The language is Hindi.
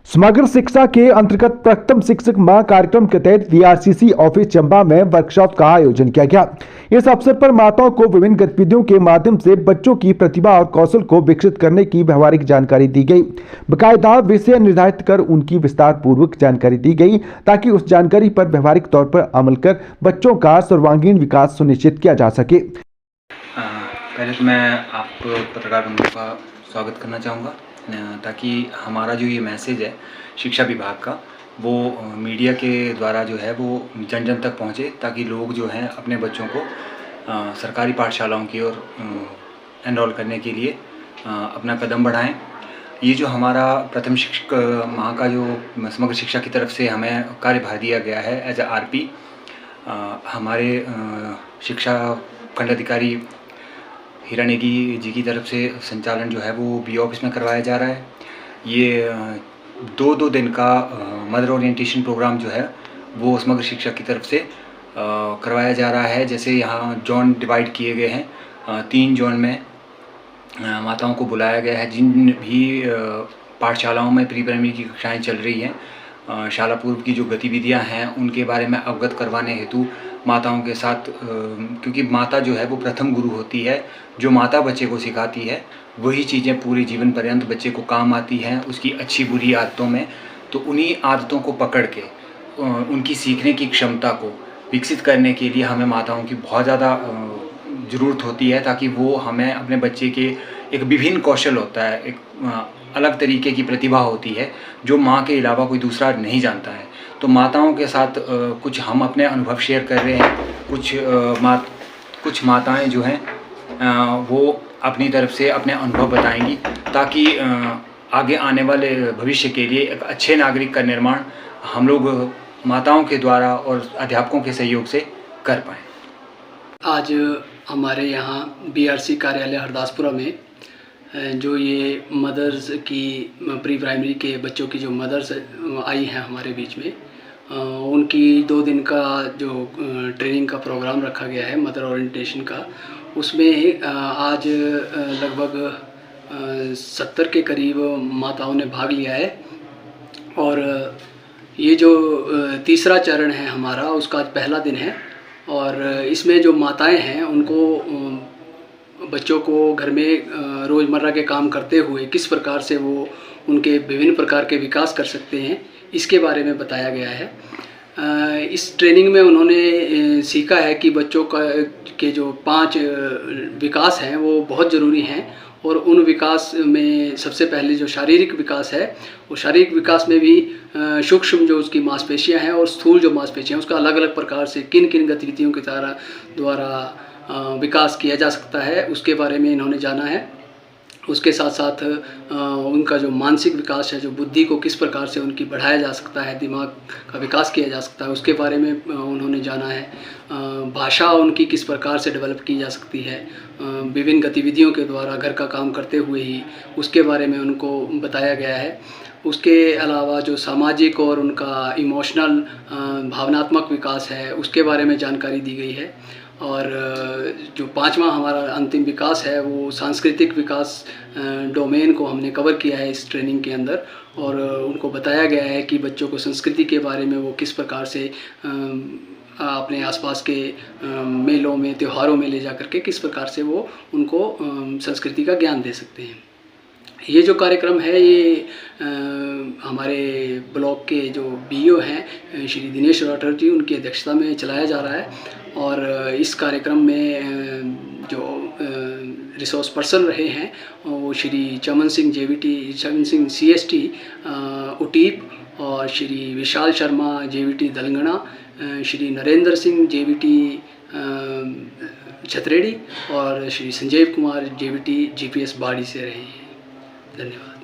समग्र शिक्षा के अंतर्गत प्रथम शिक्षक माह कार्यक्रम के तहत वीआरसीसी ऑफिस चंबा में वर्कशॉप का आयोजन किया गया। इस अवसर पर माताओं को विभिन्न गतिविधियों के माध्यम से बच्चों की प्रतिभा और कौशल को विकसित करने की व्यवहारिक जानकारी दी गई। बाकायदा विषय निर्धारित कर उनकी विस्तार पूर्वक जानकारी दी गई ताकि उस जानकारी पर व्यवहारिक तौर पर अमल कर बच्चों का सर्वांगीण विकास सुनिश्चित किया जा सके। पहले तो मैं आप पत्रकार बंधुओं का स्वागत करना चाहूँगा ताकि हमारा जो ये मैसेज है शिक्षा विभाग का वो मीडिया के द्वारा जो है वो जन जन तक पहुँचे, ताकि लोग जो हैं अपने बच्चों को सरकारी पाठशालाओं की ओर एनरोल करने के लिए अपना कदम बढ़ाएं। ये जो हमारा प्रथम शिक्षक माह का जो समग्र शिक्षा की तरफ से हमें कार्यभार दिया गया है एज ए आरपी, हमारे शिक्षा खंड अधिकारी हीरा नेगी जी की तरफ से संचालन जो है वो बी ऑफिस में करवाया जा रहा है। ये दो दिन का मदर ओरिएंटेशन प्रोग्राम जो है वो समग्र शिक्षा की तरफ से करवाया जा रहा है। जैसे यहाँ जोन डिवाइड किए गए हैं, 3 जोन में माताओं को बुलाया गया है। जिन भी पाठशालाओं में प्री प्राइमरी की कक्षाएँ चल रही हैं, शाला पूर्व की जो गतिविधियां हैं उनके बारे में अवगत करवाने हेतु माताओं के साथ, क्योंकि माता जो है वो प्रथम गुरु होती है। जो माता बच्चे को सिखाती है वही चीज़ें पूरे जीवन पर्यंत बच्चे को काम आती हैं उसकी अच्छी बुरी आदतों में। तो उन्हीं आदतों को पकड़ के उनकी सीखने की क्षमता को विकसित करने के लिए हमें माताओं की बहुत ज़्यादा ज़रूरत होती है, ताकि वो हमें अपने बच्चे के एक विभिन्न कौशल होता है, एक अलग तरीके की प्रतिभा होती है जो माँ के अलावा कोई दूसरा नहीं जानता है। तो माताओं के साथ कुछ हम अपने अनुभव शेयर कर रहे हैं। कुछ माताएं जो हैं वो अपनी तरफ से अपने अनुभव बताएंगी, ताकि आगे आने वाले भविष्य के लिए एक अच्छे नागरिक का निर्माण हम लोग माताओं के द्वारा और अध्यापकों के सहयोग से कर पाएँ। आज हमारे यहाँ बीआरसी कार्यालय हरदासपुरा में जो ये मदर्स की प्री प्राइमरी के बच्चों की जो मदर्स आई हैं हमारे बीच में, उनकी 2 दिन का जो ट्रेनिंग का प्रोग्राम रखा गया है मदर ओरिएंटेशन का, उसमें आज लगभग 70 के करीब माताओं ने भाग लिया है। और ये जो तीसरा चरण है हमारा, उसका आज पहला दिन है। और इसमें जो माताएं हैं उनको बच्चों को घर में रोज़मर्रा के काम करते हुए किस प्रकार से वो उनके विभिन्न प्रकार के विकास कर सकते हैं, इसके बारे में बताया गया है। इस ट्रेनिंग में उन्होंने सीखा है कि बच्चों के जो 5 विकास हैं वो बहुत ज़रूरी हैं। और उन विकास में सबसे पहले जो शारीरिक विकास है, वो शारीरिक विकास में भी सूक्ष्म जो उसकी मांसपेशियां हैं और स्थूल जो मांसपेशियां हैं उसका अलग अलग प्रकार से किन किन गतिविधियों के द्वारा विकास किया जा सकता है, उसके बारे में इन्होंने जाना है। उसके साथ साथ उनका जो मानसिक विकास है, जो बुद्धि को किस प्रकार से उनकी बढ़ाया जा सकता है, दिमाग का विकास किया जा सकता है, उसके बारे में उन्होंने जाना है। भाषा उनकी किस प्रकार से डेवलप की जा सकती है विभिन्न गतिविधियों के द्वारा घर का काम करते हुए ही, उसके बारे में उनको बताया गया है। उसके अलावा जो सामाजिक और उनका इमोशनल भावनात्मक विकास है उसके बारे में जानकारी दी गई है। और जो 5वां हमारा अंतिम विकास है वो सांस्कृतिक विकास डोमेन को हमने कवर किया है इस ट्रेनिंग के अंदर। और उनको बताया गया है कि बच्चों को संस्कृति के बारे में वो किस प्रकार से अपने आसपास के मेलों में, त्योहारों में ले जा करके किस प्रकार से वो उनको संस्कृति का ज्ञान दे सकते हैं। ये जो कार्यक्रम है ये हमारे ब्लॉक के जो बीईओ हैं श्री दिनेश राठौर जी, उनकी अध्यक्षता में चलाया जा रहा है। और इस कार्यक्रम में जो रिसोर्स पर्सन रहे हैं वो श्री चमन सिंह जेवीटी, चमन सिंह सीएसटी उटीप, और श्री विशाल शर्मा जेवीटी दलंगना, श्री नरेंद्र सिंह जेवीटी छतरेड़ी और श्री संजीव कुमार जेवीटी जीपीएस बाड़ी से रहे हैं। धन्यवाद।